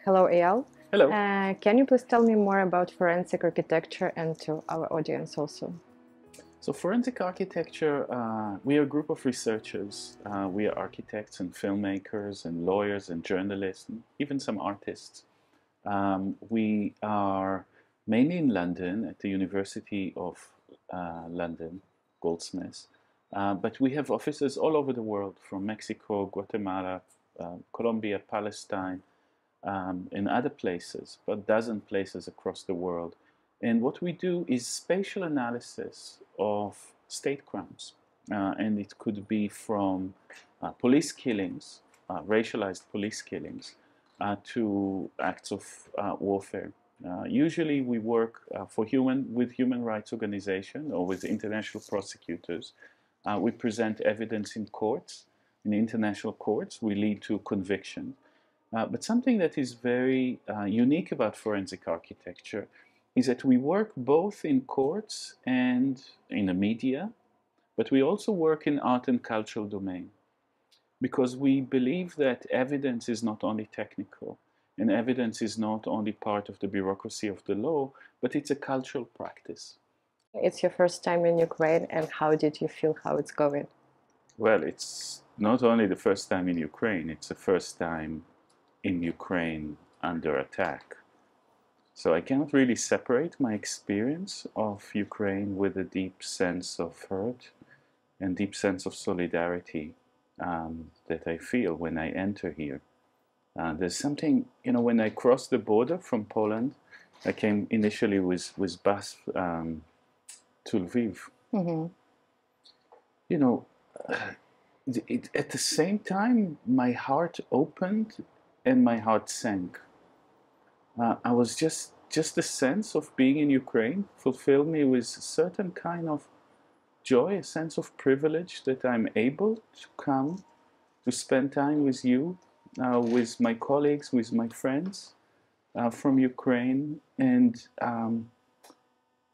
Hello, Eyal. Hello. Can you please tell me more about forensic architecture and to our audience also? So forensic architecture, we are a group of researchers. We are architects and filmmakers and lawyers and journalists, and even some artists. We are mainly in London at the University of London, Goldsmiths. But we have offices all over the world, from Mexico, Guatemala, Colombia, Palestine, and other places, about a dozen places across the world. And what we do is spatial analysis of state crimes. And it could be from police killings, racialized police killings, to acts of warfare. Usually we work with human rights organizations or with international prosecutors. We present evidence in courts, in international courts. We lead to conviction. But something that is very unique about forensic architecture is that we work both in courts and in the media, but we also work in art and cultural domain, because we believe that evidence is not only technical, and evidence is not only part of the bureaucracy of the law, but it's a cultural practice. It's your first time in Ukraine, and how did you feel how it's going? Well, it's not only the first time in Ukraine, it's the first time in Ukraine under attack. So I cannot really separate my experience of Ukraine with a deep sense of hurt and deep sense of solidarity that I feel when I enter here. There's something, when I crossed the border from Poland, I came initially with bus to Lviv. Mm-hmm. At the same time, my heart opened and my heart sank. I was just the sense of being in Ukraine fulfilled me with a certain kind of joy, a sense of privilege that I'm able to come to spend time with you, with my colleagues, with my friends from Ukraine. And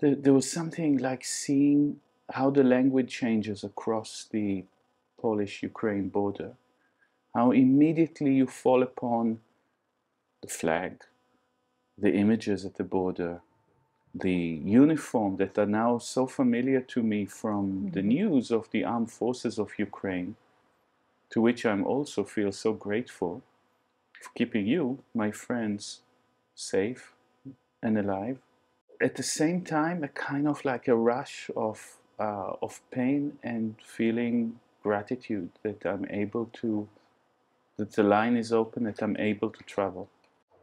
there was something like seeing how the language changes across the Polish-Ukraine border, how immediately you fall upon the flag, the images at the border, the uniform that are now so familiar to me from the news of the armed forces of Ukraine, to which I also feel so grateful for keeping you, my friends, safe and alive. At the same time, a kind of like a rush of pain and feeling gratitude that I'm able to, that the line is open, that I'm able to travel.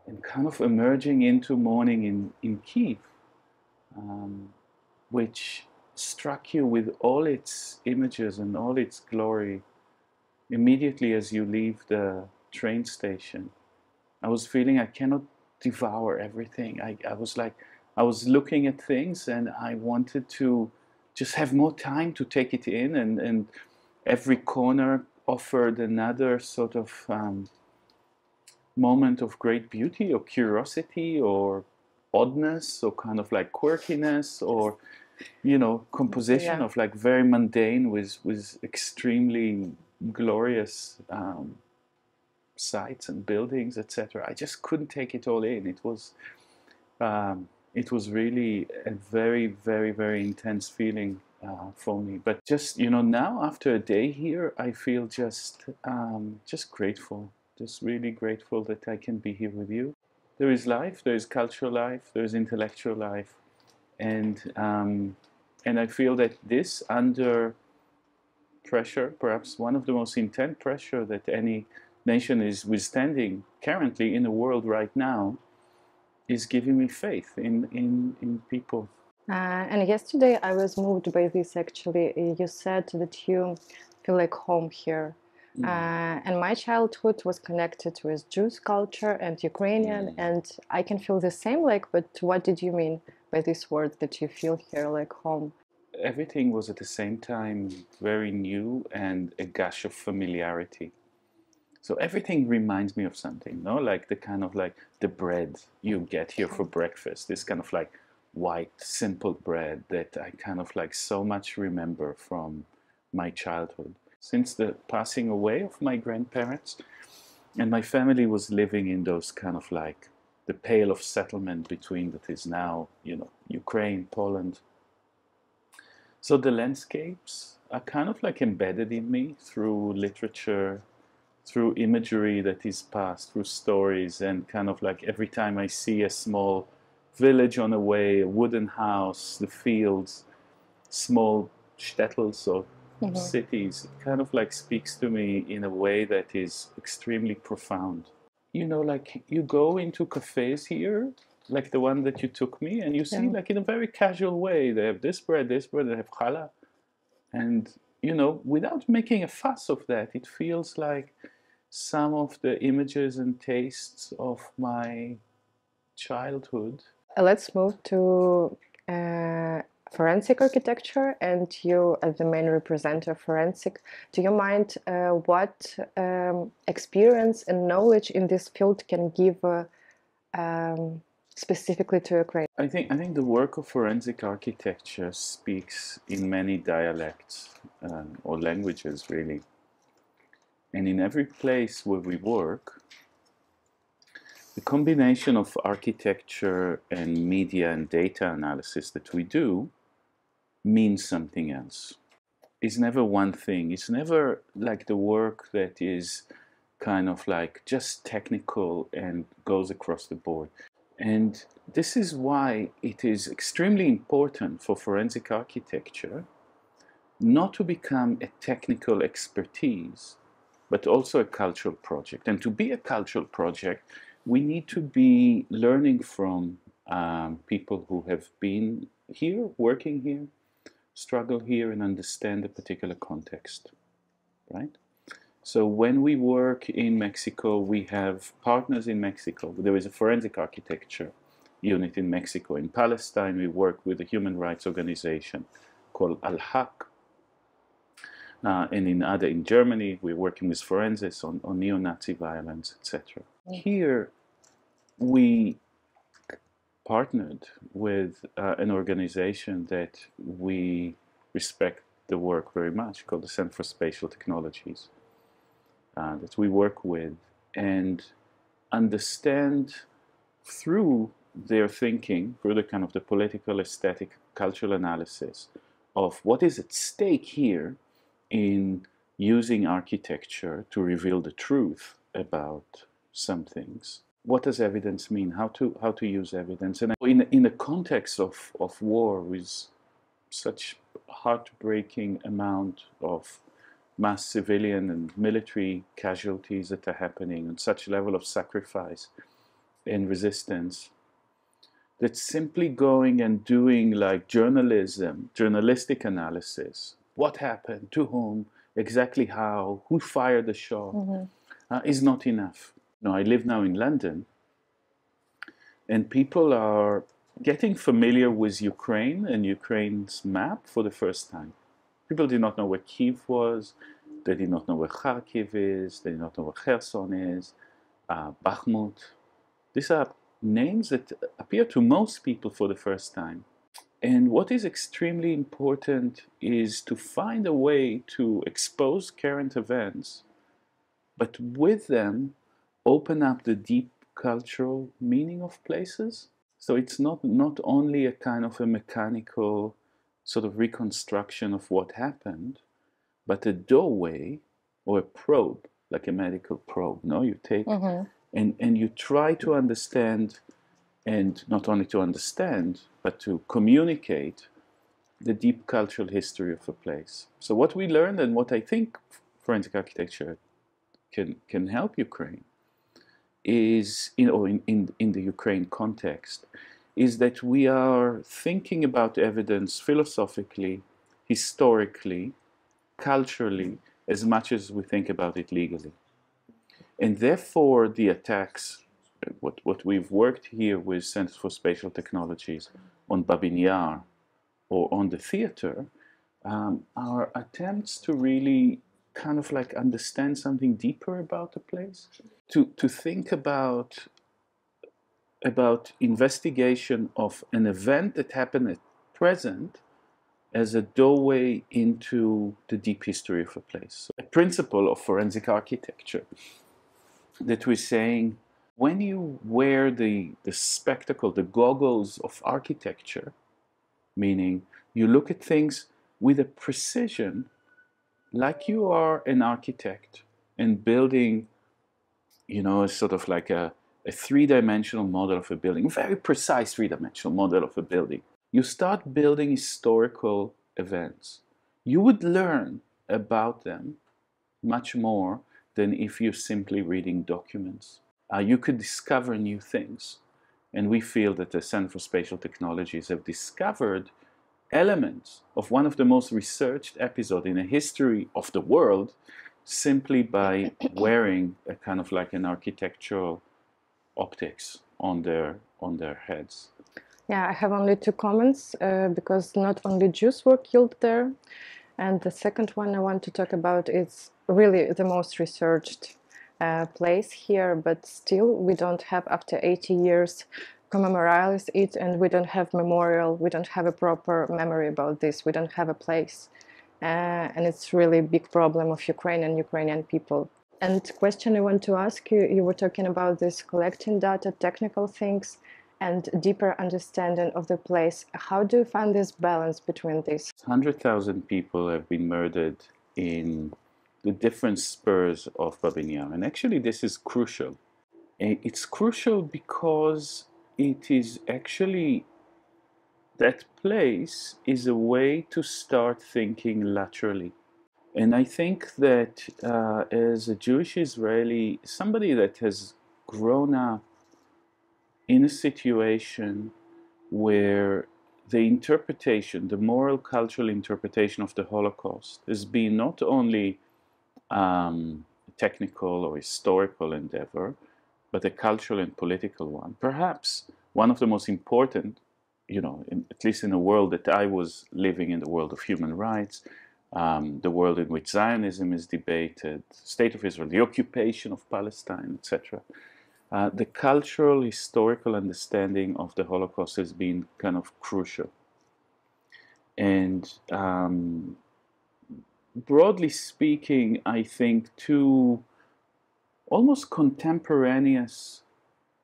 And kind of emerging into morning in Kyiv, which struck you with all its images and all its glory immediately as you leave the train station. I was feeling I cannot devour everything. I was looking at things and I wanted to just have more time to take it in, and every corner offered another sort of moment of great beauty or curiosity or oddness or kind of like quirkiness or composition of like very mundane with extremely glorious sites and buildings, etc. I just couldn't take it all in. It was really a very, very, very intense feeling for me. But just now after a day here, I feel just grateful. Just really grateful that I can be here with you. There is life, there is cultural life, there is intellectual life, and I feel that this, under pressure, perhaps one of the most intense pressure that any nation is withstanding currently in the world right now, is giving me faith in people. And yesterday I was moved by this actually. You said that you feel like home here. And my childhood was connected with Jewish culture and Ukrainian, and I can feel the same, but what did you mean by this word that you feel here like home? Everything was at the same time very new and a gush of familiarity. So everything reminds me of something, like the kind of like the bread you get here for breakfast, this kind of like white, simple bread that I kind of like so much remember from my childhood. Since the passing away of my grandparents, And my family was living in those kind of like the pale of settlement between that is now, you know, Ukraine, Poland. So the landscapes are kind of like embedded in me through literature, through imagery that is passed, through stories, and kind of like every time I see a small village on the way, a wooden house, the fields, small shtetls or cities, it kind of like speaks to me in a way that is extremely profound. You know, like you go into cafes here, like the one that you took me, and you see like in a very casual way, they have this bread, they have challah. And, you know, without making a fuss of that, it feels like some of the images and tastes of my childhood. Let's move to forensic architecture, and you as the main representative of forensic. Do you mind what experience and knowledge in this field can give specifically to Ukraine? I think the work of forensic architecture speaks in many dialects or languages, really. And in every place where we work, the combination of architecture and media and data analysis that we do means something else. It's never one thing. It's never like the work that is kind of like just technical and goes across the board. And this is why it is extremely important for forensic architecture not to become a technical expertise, but also a cultural project. And to be a cultural project, we need to be learning from people who have been here, working here, struggle here, and understand a particular context, right? So when we work in Mexico, we have partners in Mexico. There is a forensic architecture unit in Mexico. In Palestine, we work with a human rights organization called Al-Haq. And in Germany, we're working with forensics on neo-Nazi violence, etc. Here, we partnered with an organization that we respect the work very much, called the Center for Spatial Technologies, that we work with and understand through their thinking, through the kind of the political, aesthetic, cultural analysis of what is at stake here in using architecture to reveal the truth about some things. What does evidence mean? How to use evidence? And in the context of war, with such heartbreaking amount of mass civilian and military casualties that are happening, and such level of sacrifice and resistance, that simply going and doing like journalism, journalistic analysis, what happened, to whom, exactly how, who fired the shot, is not enough. No, I live now in London, and people are getting familiar with Ukraine and Ukraine's map for the first time. People did not know where Kyiv was, they did not know where Kharkiv is, they did not know where Kherson is, Bakhmut. These are names that appear to most people for the first time. And what is extremely important is to find a way to expose current events, but with them open up the deep cultural meaning of places. So it's not only a kind of a mechanical sort of reconstruction of what happened, but a doorway or a probe, like a medical probe. No, you take and you try to understand, and not only to understand, but to communicate the deep cultural history of a place. So what we learned, and what I think forensic architecture can help Ukraine is, in the Ukraine context, is that we are thinking about evidence philosophically, historically, culturally, as much as we think about it legally. And therefore, the attacks, what we've worked here with Center for Spatial Technologies on Babin Yar or on the theater, are attempts to really kind of like understand something deeper about the place, to think about investigation of an event that happened at present as a doorway into the deep history of a place. So a principle of forensic architecture that we're saying when you wear the spectacle, the goggles of architecture, meaning you look at things with a precision like you are an architect and building, you know, sort of like a three-dimensional model of a building, a very precise three-dimensional model of a building. You start building historical events. You would learn about them much more than if you're simply reading documents. You could discover new things. And we feel that the Center for Spatial Technologies have discovered elements of one of the most researched episodes in the history of the world simply by wearing a kind of like an architectural optics on their heads. Yeah, I have only two comments because not only Jews were killed there, and the second one I want to talk about is really the most researched place here, but still we don't have, after 80 years, commemorialize it, and we don't have memorial, we don't have a proper memory about this, we don't have a place. And it's really a big problem of Ukrainian people. And question I want to ask you, you were talking about this collecting data, technical things, and deeper understanding of the place. How do you find this balance between these? 100,000 people have been murdered in the different spurs of Babyn Yar. And actually this is crucial. It's crucial because it is actually, that place is a way to start thinking laterally. And I think that as a Jewish Israeli, somebody that has grown up in a situation where the interpretation, the moral, cultural interpretation of the Holocaust has been not only technical or historical endeavor, but a cultural and political one. Perhaps one of the most important, you know, at least in the world that I was living in, the world of human rights, the world in which Zionism is debated, state of Israel, the occupation of Palestine, etc. The cultural, historical understanding of the Holocaust has been kind of crucial. And broadly speaking, I think two almost contemporaneous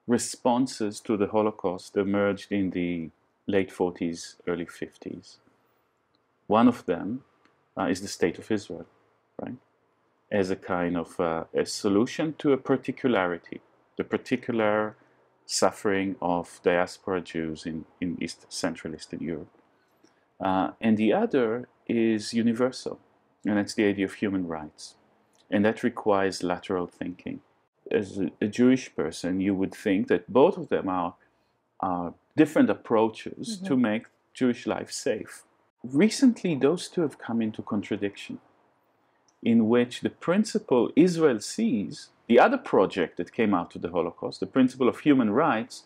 responses to the Holocaust emerged in the late 40s, early 50s. One of them is the State of Israel, right? As a kind of a solution to a particularity, the particular suffering of diaspora Jews in Central Eastern Europe. And the other is universal, and that's the idea of human rights. And that requires lateral thinking. As a Jewish person, you would think that both of them are different approaches to make Jewish life safe. Recently, those two have come into contradiction, in which the principle Israel sees, the other project that came out of the Holocaust, the principle of human rights,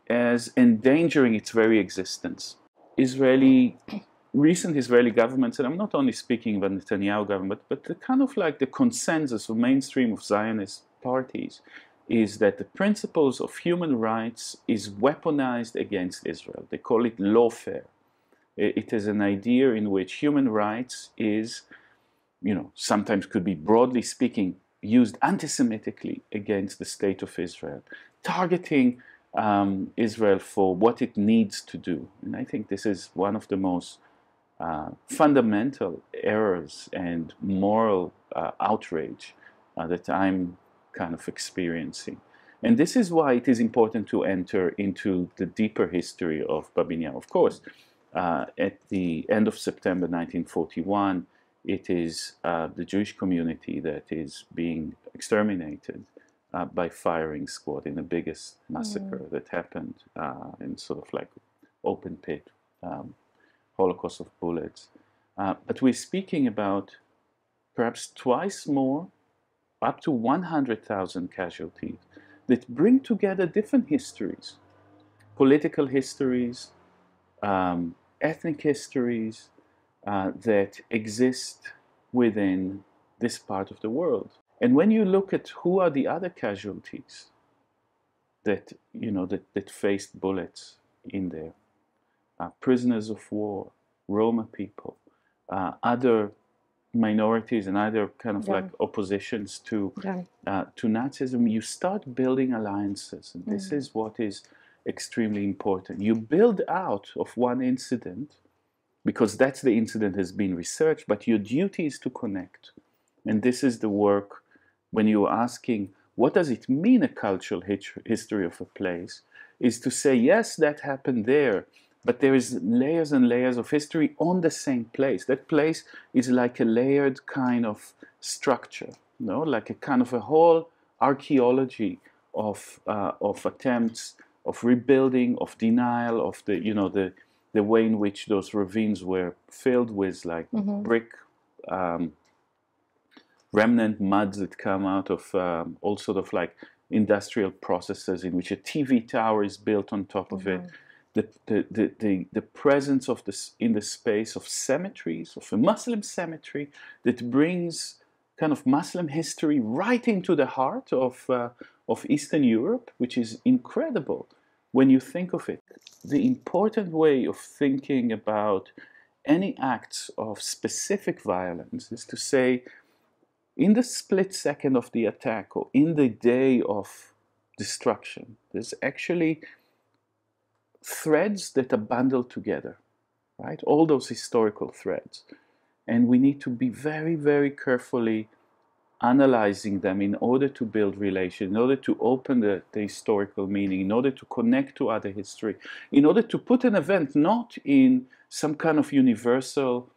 as endangering its very existence. Recent Israeli governments, and I'm not only speaking about the Netanyahu government, but the kind of like the consensus of mainstream of Zionist parties is that the principles of human rights is weaponized against Israel. They call it lawfare. It is an idea in which human rights is, you know, sometimes could be broadly speaking used anti-Semitically against the state of Israel, targeting Israel for what it needs to do. And I think this is one of the most fundamental errors and moral outrage that I'm kind of experiencing. And this is why it is important to enter into the deeper history of Babyn Yar. Of course, at the end of September 1941, it is the Jewish community that is being exterminated by firing squad in the biggest massacre that happened in sort of like open pit Holocaust of bullets. But we're speaking about perhaps twice more, up to 100,000 casualties that bring together different histories, political histories, ethnic histories that exist within this part of the world. And when you look at who are the other casualties that, you know, that faced bullets in there, prisoners of war, Roma people, other minorities and other kind of like oppositions to Nazism, you start building alliances, and this is what is extremely important. You build out of one incident, because that's the incident has been researched, but your duty is to connect. And this is the work when you're asking, what does it mean, a cultural history of a place, is to say, yes, that happened there, but there is layers and layers of history on the same place. That place is like a layered kind of structure, you know, like a kind of a whole archaeology of attempts, of rebuilding, of denial, of the, you know, the way in which those ravines were filled with like brick, remnant muds that come out of all sort of like industrial processes, in which a TV tower is built on top of it. The presence of this in the space of cemeteries, of a Muslim cemetery that brings kind of Muslim history right into the heart of Eastern Europe, which is incredible when you think of it. The important way of thinking about any acts of specific violence is to say, in the split second of the attack, or in the day of destruction, there's actually threads that are bundled together, right? All those historical threads. And we need to be very, very carefully analyzing them in order to build relation, in order to open the historical meaning, in order to connect to other history, in order to put an event not in some kind of universal,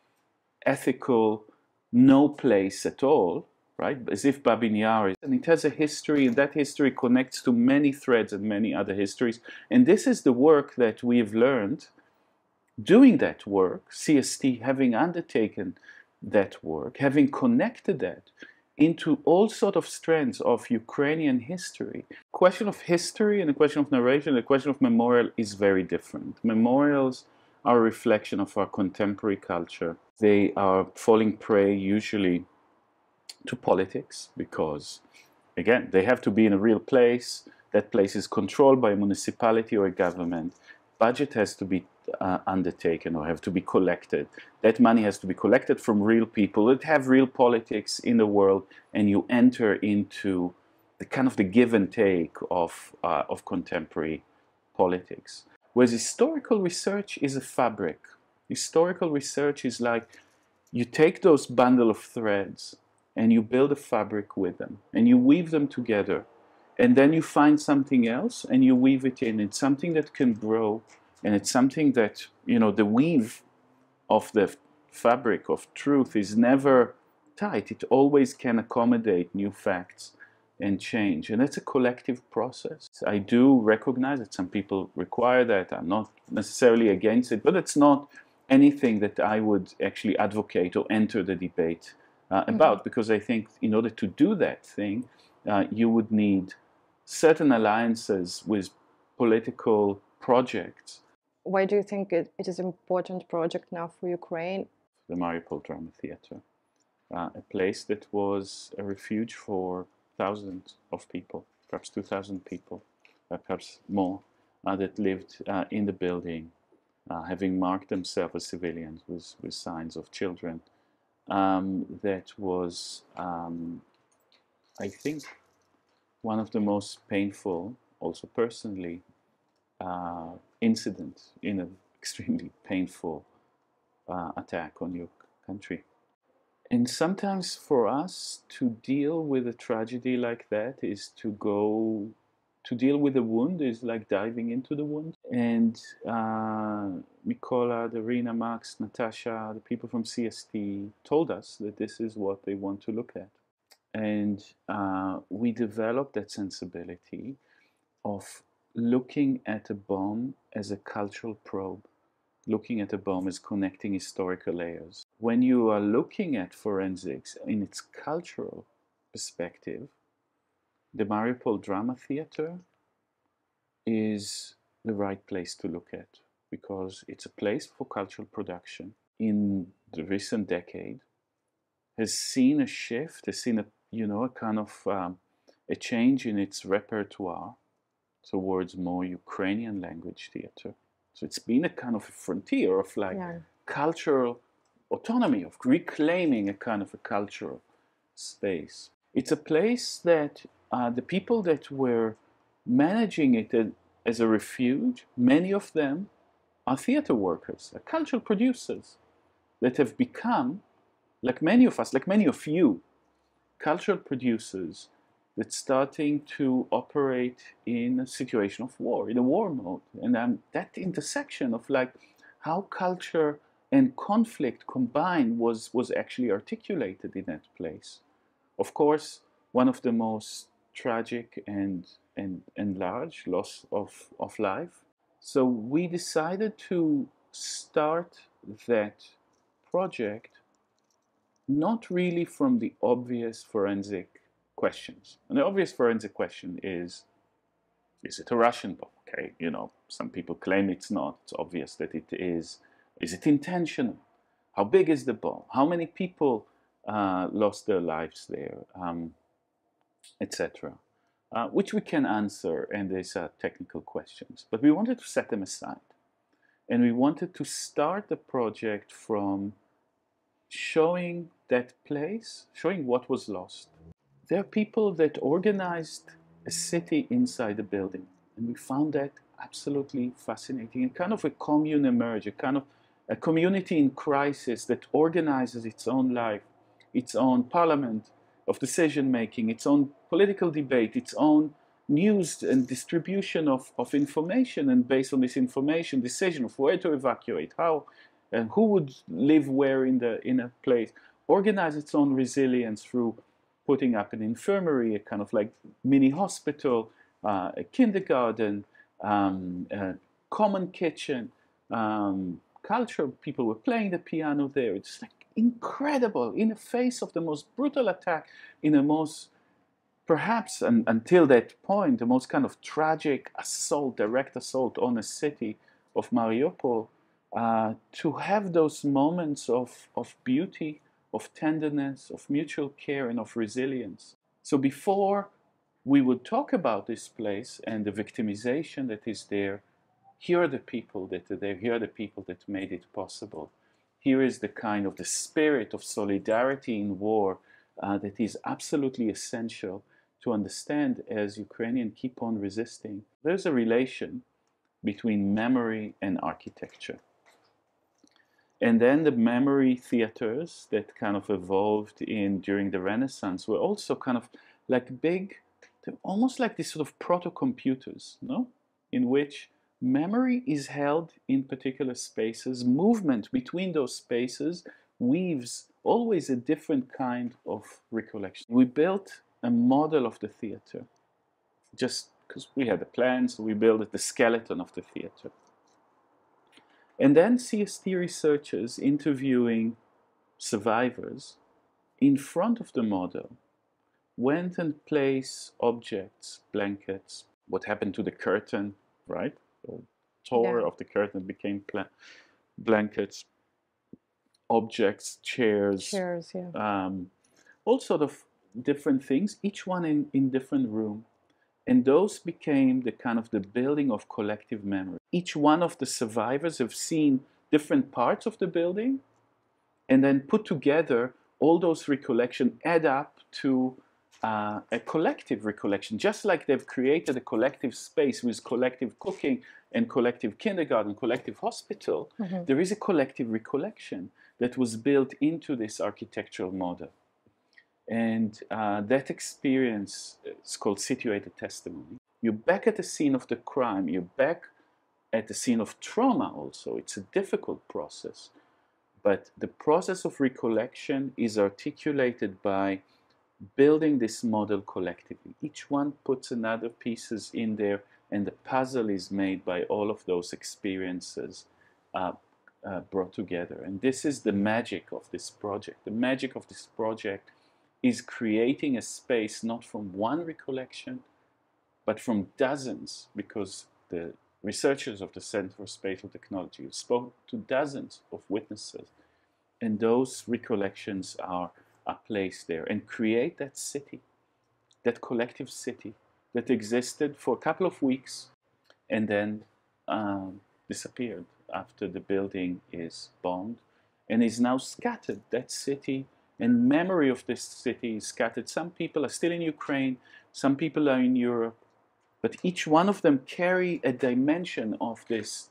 ethical, no place at all, right? As if Babin Yar is, and it has a history, and that history connects to many threads and many other histories. And this is the work that we have learned doing that work, CST having undertaken that work, having connected that into all sort of strands of Ukrainian history. The question of history and the question of narration, the question of memorial is very different. Memorials are a reflection of our contemporary culture. They are falling prey usually to politics because, again, they have to be in a real place. That place is controlled by a municipality or a government. Budget has to be undertaken or have to be collected. That money has to be collected from real people that have real politics in the world, and you enter into the kind of the give and take of contemporary politics. Whereas historical research is a fabric. Historical research is like you take those bundle of threads and you build a fabric with them and you weave them together, and then you find something else and you weave it in. It's something that can grow, and it's something that, you know, the weave of the fabric of truth is never tight. It always can accommodate new facts and change, and it's a collective process. I do recognize that some people require that. I'm not necessarily against it, but it's not anything that I would actually advocate or enter the debate about, because I think in order to do that thing, you would need certain alliances with political projects. Why do you think it is an important project now for Ukraine? The Mariupol Drama Theatre, a place that was a refuge for thousands of people, perhaps 2,000 people, perhaps more, that lived in the building, having marked themselves as civilians with signs of children. That was, I think, one of the most painful, also personally, incident in an extremely painful attack on your country. And sometimes for us to deal with a tragedy like that is to deal with the wound is like diving into the wound. And Mikola, Darina, Max, Natasha, the people from CST told us that this is what they want to look at. And we developed that sensibility of looking at a bomb as a cultural probe, looking at a bomb as connecting historical layers. When you are looking at forensics in its cultural perspective, the Mariupol Drama Theatre is the right place to look at, because it's a place for cultural production. In the recent decade, has seen a shift, has seen a kind of a change in its repertoire towards more Ukrainian language theatre. So it's been a kind of a frontier of like cultural autonomy, of reclaiming a kind of a cultural space. It's a place that the people that were managing it as a refuge, many of them are theater workers, are cultural producers that have become, like many of us, like many of you, cultural producers that's starting to operate in a situation of war, in a war mode. And that intersection of like how culture and conflict combined was actually articulated in that place. Of course, one of the most tragic and large loss of life. So we decided to start that project not really from the obvious forensic questions. And the obvious forensic question is it a Russian bomb? Okay, you know, some people claim it's not. It's obvious that it is. Is it intentional? How big is the bomb? How many people lost their lives there, etc. Which we can answer, and these are technical questions. But we wanted to set them aside. And we wanted to start the project from showing that place, showing what was lost. There are people that organized a city inside a building. And we found that absolutely fascinating. And kind of a commune emerged, a kind of a community in crisis that organizes its own life, its own parliament of decision-making, its own political debate, its own news and distribution of information, and based on this information, decision of where to evacuate, how, and who would live where in a place, organize its own resilience through putting up an infirmary, a kind of like mini hospital, a kindergarten, a common kitchen, culture. People were playing the piano there. It's like incredible, in the face of the most brutal attack, in the most, perhaps until that point, the most kind of tragic assault, direct assault on a city of Mariupol, to have those moments of beauty, of tenderness, of mutual care, and of resilience. So before we would talk about this place and the victimization that is there, here are the people that are there, here are the people that made it possible. Here is the kind of the spirit of solidarity in war that is absolutely essential to understand as Ukrainians keep on resisting. There's a relation between memory and architecture. And then the memory theaters that kind of evolved during the Renaissance were also kind of like big, almost like these sort of proto-computers, no? In which memory is held in particular spaces. Movement between those spaces weaves always a different kind of recollection. We built a model of the theater, just because we had the plans, so we built the skeleton of the theater. And then CST researchers interviewing survivors in front of the model went and placed objects, blankets, what happened to the curtain, right? The tore of the curtain became blankets, objects, chairs, all sort of different things, each one in different room. And those became the kind of the building of collective memory. Each one of the survivors have seen different parts of the building and then put together all those recollections add up to a collective recollection, just like they've created a collective space with collective cooking and collective kindergarten, collective hospital. Mm-hmm. There is a collective recollection that was built into this architectural model. And that experience is called situated testimony. You're back at the scene of the crime. You're back at the scene of trauma also. It's a difficult process. But the process of recollection is articulated by building this model collectively. Each one puts another pieces in there, and the puzzle is made by all of those experiences brought together. And this is the magic of this project. The magic of this project is creating a space not from one recollection, but from dozens, because the researchers of the Center for Spatial Technology spoke to dozens of witnesses, and those recollections are placed there and create that city, that collective city that existed for a couple of weeks and then disappeared after the building is bombed and is now scattered. That city and memory of this city is scattered. Some people are still in Ukraine, some people are in Europe, but each one of them carry a dimension of this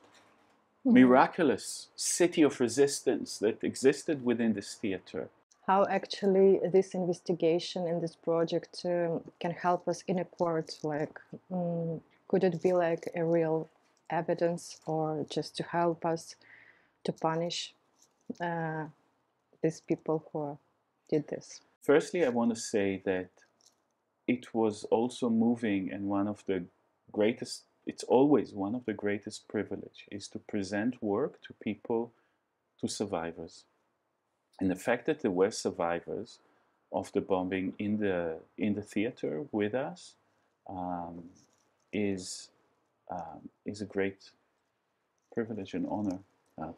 miraculous city of resistance that existed within this theater. How actually this investigation and this project can help us in a court? Like, could it be like a real evidence, or just to help us to punish these people who did this? Firstly, I want to say that it was also moving, and one of the greatest, it's always one of the greatest privilege, is to present work to people, to survivors. And the fact that there were survivors of the bombing in the theater with us is a great privilege and honor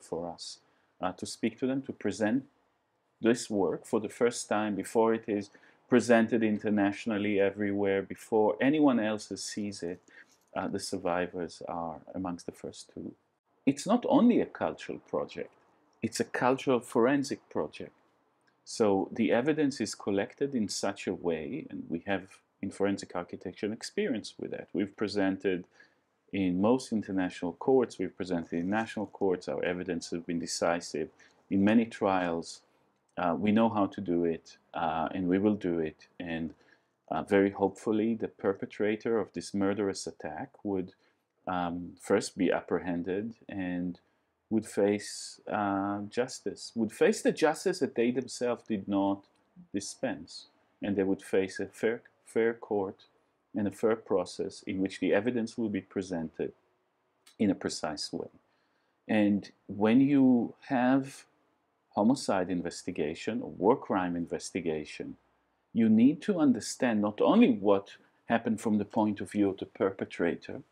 for us to speak to them, to present this work for the first time before it is presented internationally everywhere, before anyone else sees it. The survivors are amongst the first two. It's not only a cultural project, it's a cultural forensic project. So the evidence is collected in such a way, and we have in forensic architecture an experience with that. We've presented in most international courts, we've presented in national courts, our evidence has been decisive. In many trials, we know how to do it, and we will do it. And very hopefully, the perpetrator of this murderous attack would first be apprehended and would face justice, would face the justice that they themselves did not dispense. And they would face a fair court and a fair process in which the evidence will be presented in a precise way. And when you have homicide investigation or war crime investigation, you need to understand not only what happened from the point of view of the perpetrator,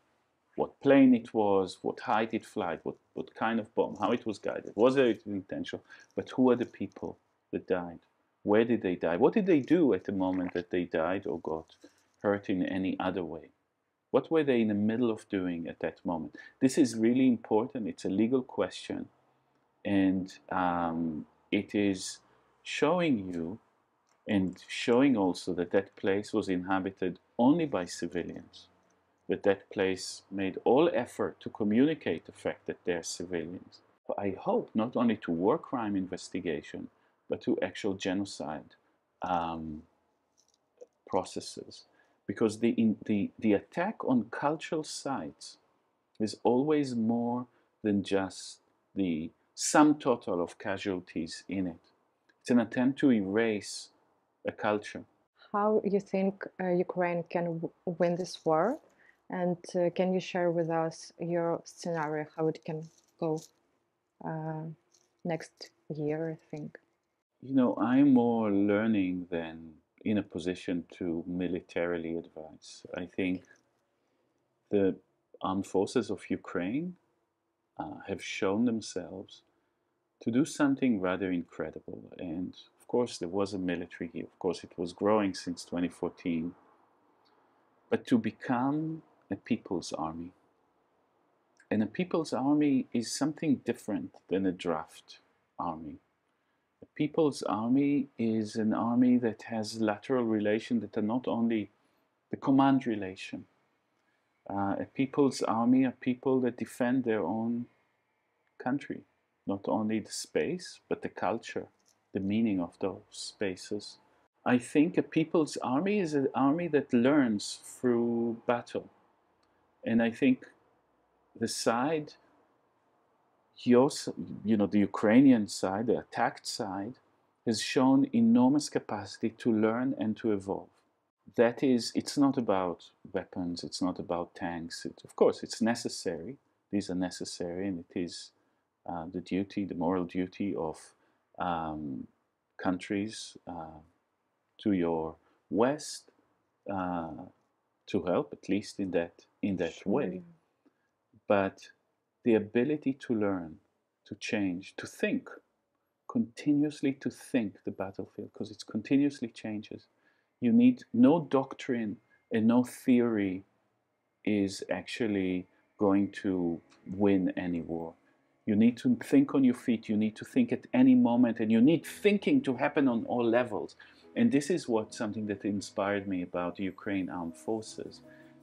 what plane it was, what height it flight, what kind of bomb, how it was guided, was it intentional, but who are the people that died? Where did they die? What did they do at the moment that they died or got hurt in any other way? What were they in the middle of doing at that moment? This is really important. It's a legal question. And it is showing you and showing also that that place was inhabited only by civilians, that that place made all effort to communicate the fact that they're civilians. I hope not only to war crime investigation, but to actual genocide processes. Because the attack on cultural sites is always more than just the sum total of casualties in it. It's an attempt to erase a culture. How you think Ukraine can win this war? And can you share with us your scenario, how it can go next year, I think? You know, I'm more learning than in a position to militarily advise. I think the armed forces of Ukraine have shown themselves to do something rather incredible. And of course, there was a military here. Of course, it was growing since 2014. But to become a people's army. And a people's army is something different than a draft army. A people's army is an army that has lateral relations that are not only the command relation. A people's army are people that defend their own country, not only the space, but the culture, the meaning of those spaces. I think a people's army is an army that learns through battle. And I think the side, the Ukrainian side, the attacked side, has shown enormous capacity to learn and to evolve. That is, it's not about weapons, it's not about tanks. Of course, it's necessary. These are necessary, and it is the duty, the moral duty of countries to your west to help, at least in that way. But the ability to learn, to change, to think, continuously to think the battlefield, because it continuously changes. You need no doctrine and no theory is actually going to win any war. You need to think on your feet, you need to think at any moment, and you need thinking to happen on all levels. And this is something that inspired me about the Ukraine Armed Forces,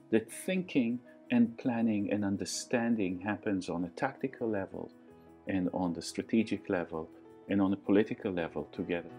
that thinking and planning and understanding happens on a tactical level and on the strategic level and on a political level together.